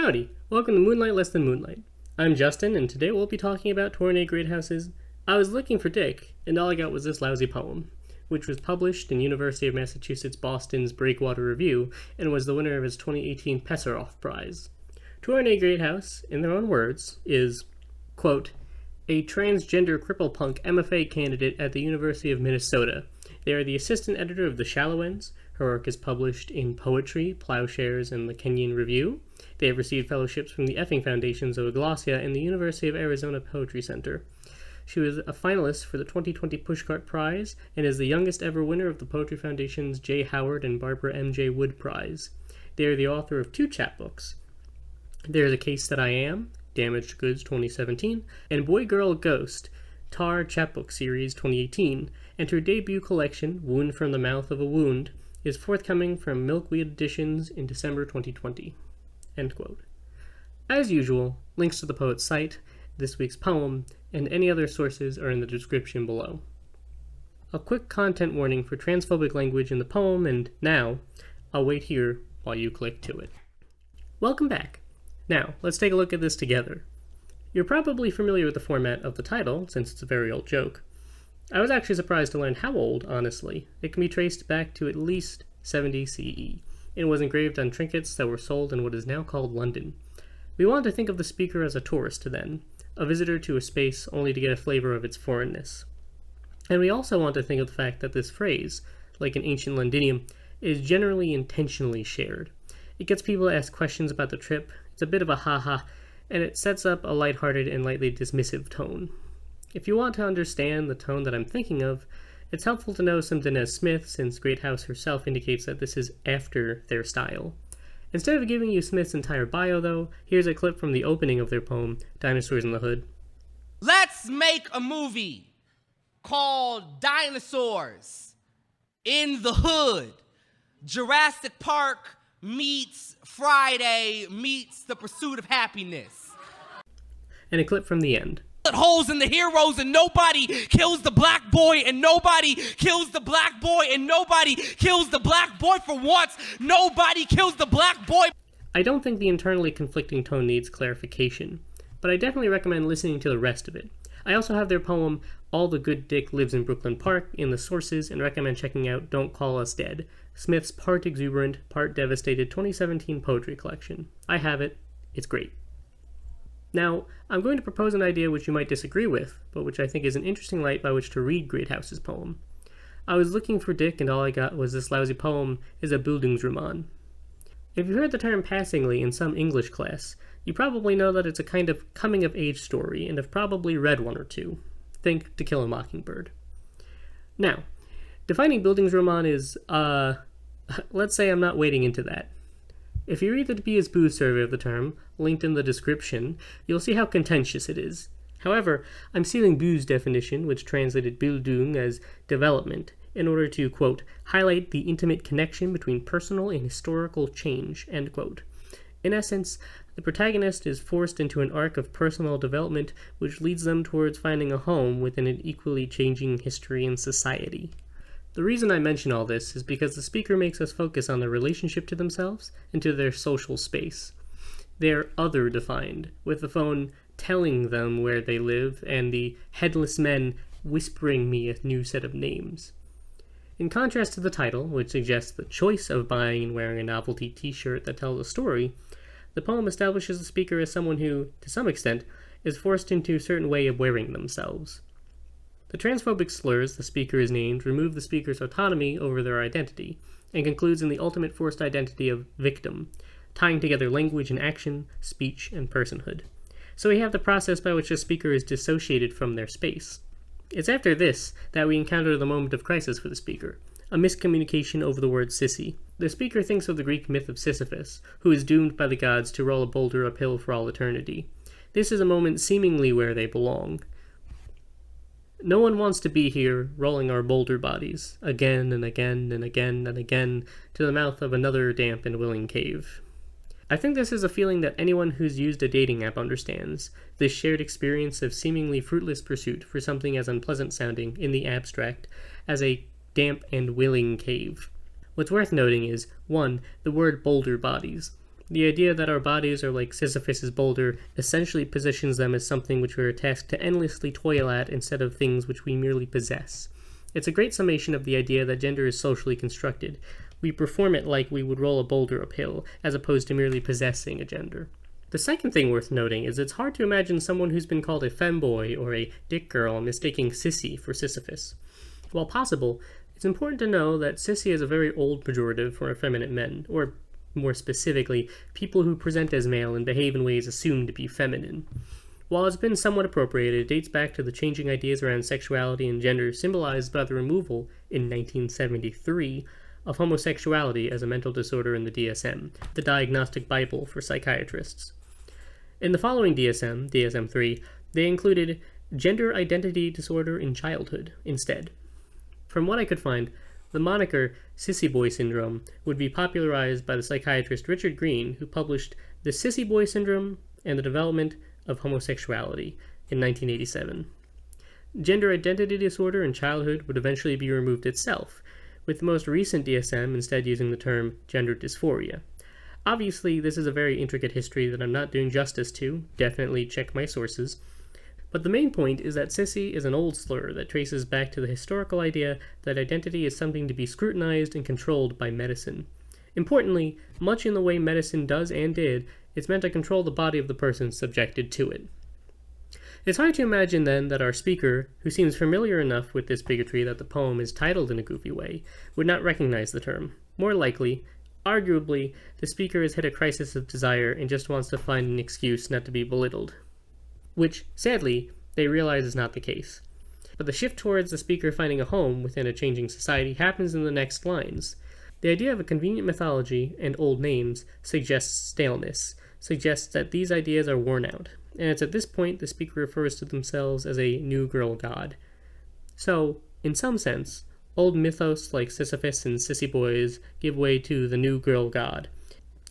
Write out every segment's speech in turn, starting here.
Howdy! Welcome to Moonlight Less Than Moonlight. I'm Justin, and today we'll be talking about torrin greathouses. I was looking for Dick, and all I got was this lousy poem, which was published in University of Massachusetts Boston's Breakwater Review, and was the winner of its 2018 Pesseroff Prize. Torrin Greathouse, in their own words, is, quote, a transgender cripple punk MFA candidate at the University of Minnesota. They are the assistant editor of The Shallow Ends. Her work is published in Poetry, Plowshares, and the Kenyon Review. They have received fellowships from the Effing Foundations of Aglasia and the University of Arizona Poetry Center. She was a finalist for the 2020 Pushcart Prize and is the youngest ever winner of the Poetry Foundation's J. Howard and Barbara M.J. Wood Prize. They are the author of two chapbooks. There's A Case That I Am, Damaged Goods 2017, and Boy Girl Ghost, Tar Chapbook Series 2018, and her debut collection, Wound from the Mouth of a Wound, is forthcoming from Milkweed Editions in December 2020. End quote. As usual, links to the poet's site, this week's poem, and any other sources are in the description below. A quick content warning for transphobic language in the poem, and now, I'll wait here while you click to it. Welcome back. Now, let's take a look at this together. You're probably familiar with the format of the title, since it's a very old joke. I was actually surprised to learn how old, honestly. It can be traced back to at least 70 CE. It was engraved on trinkets that were sold in what is now called London. We wanted to think of the speaker as a tourist then, a visitor to a space only to get a flavor of its foreignness. And we also want to think of the fact that this phrase, like an ancient Londinium, is generally intentionally shared. It gets people to ask questions about the trip, it's a bit of a ha-ha, and it sets up a lighthearted and lightly dismissive tone. If you want to understand the tone that I'm thinking of, it's helpful to know some Dinesh Smith, since Greathouse herself indicates that this is after their style. Instead of giving you Smith's entire bio, though, here's a clip from the opening of their poem, Dinosaurs in the Hood. Let's make a movie called Dinosaurs in the Hood. Jurassic Park meets Friday meets The Pursuit of Happiness. And a clip from the end. Holes in the heroes and nobody kills the black boy and nobody kills the black boy and nobody kills the black boy for once. Nobody kills the black boy. I don't think the internally conflicting tone needs clarification, but I definitely recommend listening to the rest of it. I also have their poem, All the Good Dick Lives in Brooklyn Park, in the sources and recommend checking out Don't Call Us Dead, Smith's part exuberant, part devastated 2017 poetry collection. I have it. It's great. Now, I'm going to propose an idea which you might disagree with, but which I think is an interesting light by which to read Greathouse's poem. I was looking for Dick, and all I got was this lousy poem is a Bildungsroman. If you heard the term passingly in some English class, you probably know that it's a kind of coming-of-age story, and have probably read one or two. Think To Kill a Mockingbird. Now, defining Bildungsroman is, let's say I'm not wading into that. If you read the Tobias Booth survey of the term, linked in the description, you'll see how contentious it is. However, I'm stealing Booth's definition, which translated Bildung as development, in order to, quote, highlight the intimate connection between personal and historical change, end quote. In essence, the protagonist is forced into an arc of personal development which leads them towards finding a home within an equally changing history and society. The reason I mention all this is because the speaker makes us focus on their relationship to themselves and to their social space. They're other-defined, with the phone telling them where they live and the headless men whispering me a new set of names. In contrast to the title, which suggests the choice of buying and wearing a novelty t-shirt that tells a story, the poem establishes the speaker as someone who, to some extent, is forced into a certain way of wearing themselves. The transphobic slurs the speaker is named remove the speaker's autonomy over their identity, and concludes in the ultimate forced identity of victim, tying together language and action, speech and personhood. So we have the process by which the speaker is dissociated from their space. It's after this that we encounter the moment of crisis for the speaker, a miscommunication over the word sissy. The speaker thinks of the Greek myth of Sisyphus, who is doomed by the gods to roll a boulder uphill for all eternity. This is a moment seemingly where they belong. No one wants to be here, rolling our boulder bodies, again and again and again and again, to the mouth of another damp and willing cave. I think this is a feeling that anyone who's used a dating app understands, this shared experience of seemingly fruitless pursuit for something as unpleasant sounding, in the abstract, as a damp and willing cave. What's worth noting is, 1, the word boulder bodies. The idea that our bodies are like Sisyphus's boulder essentially positions them as something which we are tasked to endlessly toil at instead of things which we merely possess. It's a great summation of the idea that gender is socially constructed. We perform it like we would roll a boulder uphill, as opposed to merely possessing a gender. The second thing worth noting is it's hard to imagine someone who's been called a femboy or a dick girl mistaking sissy for Sisyphus. While possible, it's important to know that sissy is a very old pejorative for effeminate men, or more specifically, people who present as male and behave in ways assumed to be feminine. While it's been somewhat appropriated, it dates back to the changing ideas around sexuality and gender symbolized by the removal, in 1973, of homosexuality as a mental disorder in the DSM, the Diagnostic Bible for psychiatrists. In the following DSM, DSM-3, they included gender identity disorder in childhood instead. From what I could find, the moniker Sissy Boy Syndrome would be popularized by the psychiatrist Richard Green, who published The Sissy Boy Syndrome and the Development of Homosexuality in 1987. Gender identity disorder in childhood would eventually be removed itself, with the most recent DSM instead using the term gender dysphoria. Obviously, this is a very intricate history that I'm not doing justice to, definitely check my sources, but the main point is that sissy is an old slur that traces back to the historical idea that identity is something to be scrutinized and controlled by medicine. Importantly, much in the way medicine does and did, it's meant to control the body of the person subjected to it. It's hard to imagine, then, that our speaker, who seems familiar enough with this bigotry that the poem is titled in a goofy way, would not recognize the term. More likely, arguably, the speaker has hit a crisis of desire and just wants to find an excuse not to be belittled. Which, sadly, they realize is not the case. But the shift towards the speaker finding a home within a changing society happens in the next lines. The idea of a convenient mythology and old names suggests staleness, suggests that these ideas are worn out, and it's at this point the speaker refers to themselves as a new girl god. So, in some sense, old mythos like Sisyphus and sissy boys give way to the new girl god.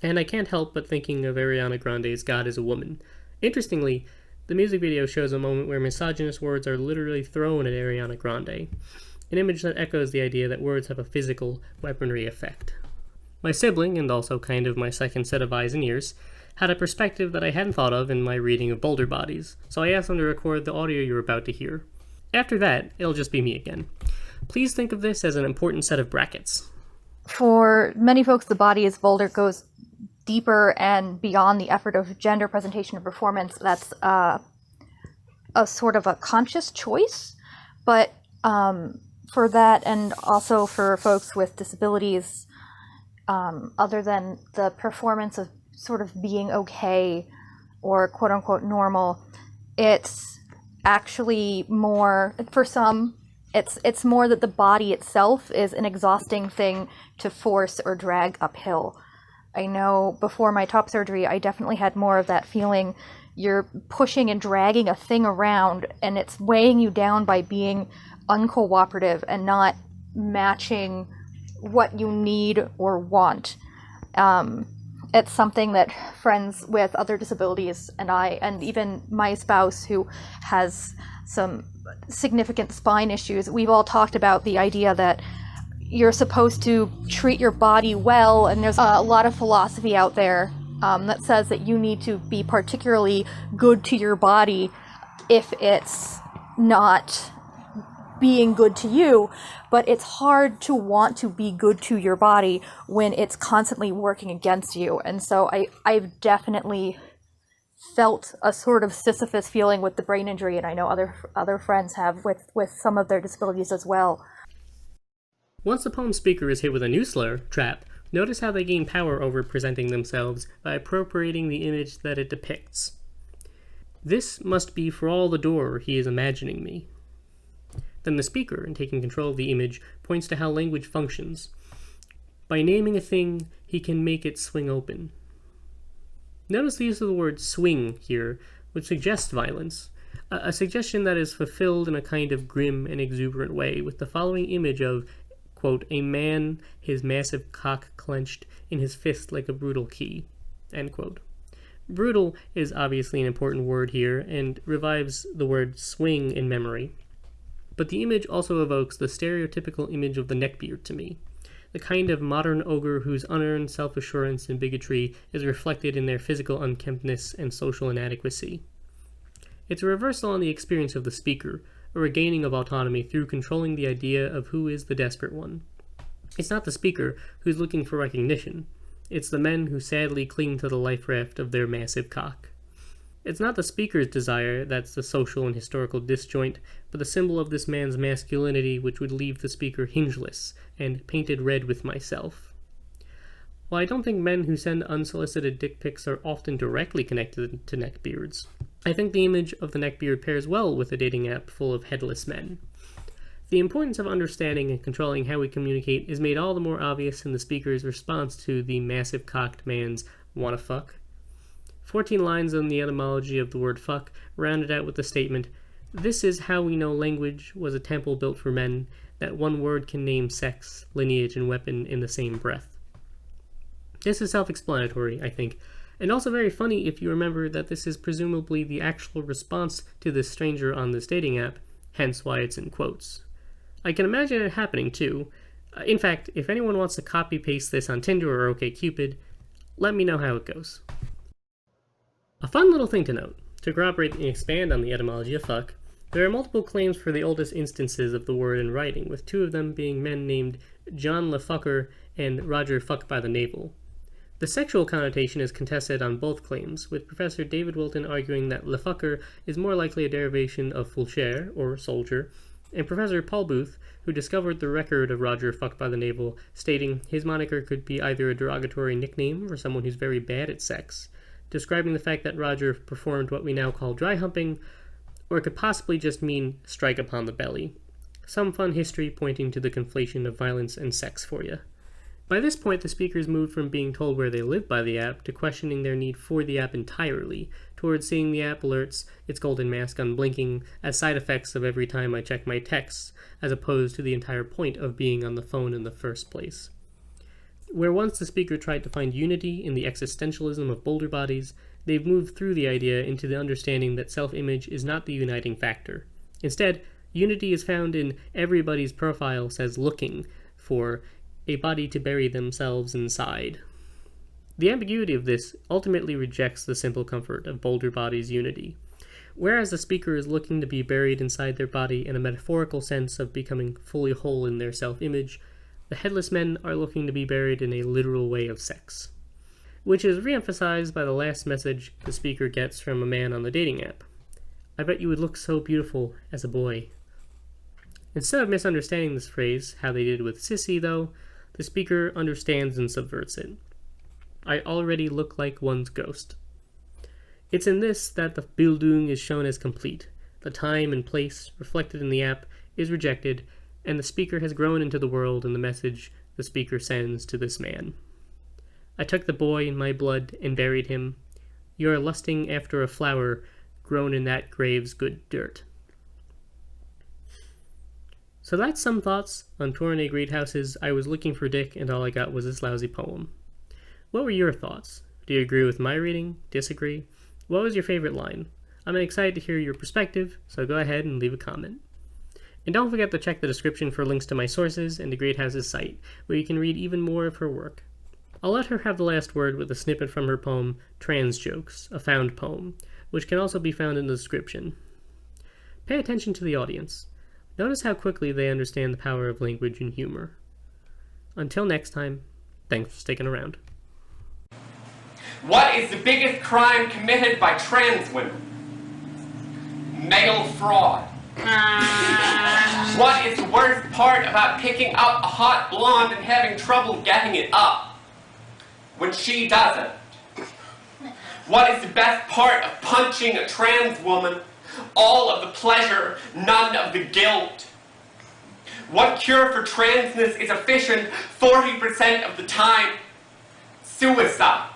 And I can't help but thinking of Ariana Grande's God is a Woman. Interestingly, the music video shows a moment where misogynist words are literally thrown at Ariana Grande, an image that echoes the idea that words have a physical, weaponry effect. My sibling, and also kind of my second set of eyes and ears, had a perspective that I hadn't thought of in my reading of boulder bodies, so I asked them to record the audio you're about to hear. After that, it'll just be me again. Please think of this as an important set of brackets. For many folks, the body as boulder goes deeper and beyond the effort of gender presentation and performance. That's a sort of a conscious choice, but for that, and also for folks with disabilities, other than the performance of sort of being okay or quote-unquote normal, it's actually more, for some, it's more that the body itself is an exhausting thing to force or drag uphill. I know before my top surgery, I definitely had more of that feeling. You're pushing and dragging a thing around, and it's weighing you down by being uncooperative and not matching what you need or want. It's something that friends with other disabilities and I, and even my spouse who has some significant spine issues, we've all talked about the idea that you're supposed to treat your body well, and there's a lot of philosophy out there that says that you need to be particularly good to your body if it's not being good to you, but it's hard to want to be good to your body when it's constantly working against you. And so I've definitely felt a sort of Sisyphus feeling with the brain injury, and I know other friends have with some of their disabilities as well. Once the poem speaker is hit with a new slur, trap, notice how they gain power over presenting themselves by appropriating the image that it depicts. This must be for all the door he is imagining me. Then the speaker, in taking control of the image, points to how language functions. By naming a thing, he can make it swing open. Notice the use of the word swing here, which suggests violence, a suggestion that is fulfilled in a kind of grim and exuberant way, with the following image of, quote, a man, his massive cock clenched in his fist like a brutal key, end quote. Brutal is obviously an important word here, and revives the word swing in memory. But the image also evokes the stereotypical image of the neckbeard to me. the kind of modern ogre whose unearned self-assurance and bigotry is reflected in their physical unkemptness and social inadequacy. It's a reversal on the experience of the speaker, a regaining of autonomy through controlling the idea of who is the desperate one. It's not the speaker who's looking for recognition. It's the men who sadly cling to the life raft of their massive cock. It's not the speaker's desire that's the social and historical disjoint, but the symbol of this man's masculinity which would leave the speaker hingeless and painted red with myself. While I don't think men who send unsolicited dick pics are often directly connected to neckbeards, I think the image of the neckbeard pairs well with a dating app full of headless men. The importance of understanding and controlling how we communicate is made all the more obvious in the speaker's response to the massive cocked man's "wanna fuck?" 14 lines on the etymology of the word fuck, rounded out with the statement, "This is how we know language was a temple built for men, that one word can name sex, lineage, and weapon in the same breath." This is self-explanatory, I think, and also very funny if you remember that this is presumably the actual response to this stranger on this dating app, hence why it's in quotes. I can imagine it happening too. In fact, if anyone wants to copy-paste this on Tinder or OkCupid, let me know how it goes. A fun little thing to note, to corroborate and expand on the etymology of fuck, there are multiple claims for the oldest instances of the word in writing, with 2 of them being men named John LeFucker and Roger Fuck by the Navel. The sexual connotation is contested on both claims, with Professor David Wilton arguing that LeFucker is more likely a derivation of Fulcher, or soldier, and Professor Paul Booth, who discovered the record of Roger Fuck by the Navel, stating his moniker could be either a derogatory nickname for someone who's very bad at sex, describing the fact that Roger performed what we now call dry humping, or it could possibly just mean strike upon the belly. Some fun history pointing to the conflation of violence and sex for you. By this point, the speakers moved from being told where they live by the app to questioning their need for the app entirely, towards seeing the app alerts, its golden mask unblinking, as side effects of every time I check my texts, as opposed to the entire point of being on the phone in the first place. Where once the speaker tried to find unity in the existentialism of boulder bodies, they've moved through the idea into the understanding that self-image is not the uniting factor. Instead, unity is found in everybody's profile says looking for a body to bury themselves inside. The ambiguity of this ultimately rejects the simple comfort of boulder bodies' unity. Whereas the speaker is looking to be buried inside their body in a metaphorical sense of becoming fully whole in their self-image, the headless men are looking to be buried in a literal way of sex. Which is re-emphasized by the last message the speaker gets from a man on the dating app. "I bet you would look so beautiful as a boy." Instead of misunderstanding this phrase, how they did with sissy though, the speaker understands and subverts it. "I already look like one's ghost." It's in this that the Bildung is shown as complete. The time and place, reflected in the app, is rejected, and the speaker has grown into the world and the message the speaker sends to this man. "I took the boy in my blood and buried him. You are lusting after a flower grown in that grave's good dirt." So that's some thoughts on torrin greathouse's "I was looking for dick and all I got was this lousy poem." What were your thoughts? Do you agree with my reading? Disagree? What was your favorite line? I'm excited to hear your perspective, so go ahead and leave a comment. And don't forget to check the description for links to my sources and to Greathouse's site, where you can read even more of her work. I'll let her have the last word with a snippet from her poem, Trans Jokes, a found poem, which can also be found in the description. Pay attention to the audience. Notice how quickly they understand the power of language and humor. Until next time, thanks for sticking around. What is the biggest crime committed by trans women? Male fraud. What is the worst part about picking up a hot blonde and having trouble getting it up? When she doesn't. What is the best part of punching a trans woman? All of the pleasure, none of the guilt. What cure for transness is efficient 40% of the time? Suicide.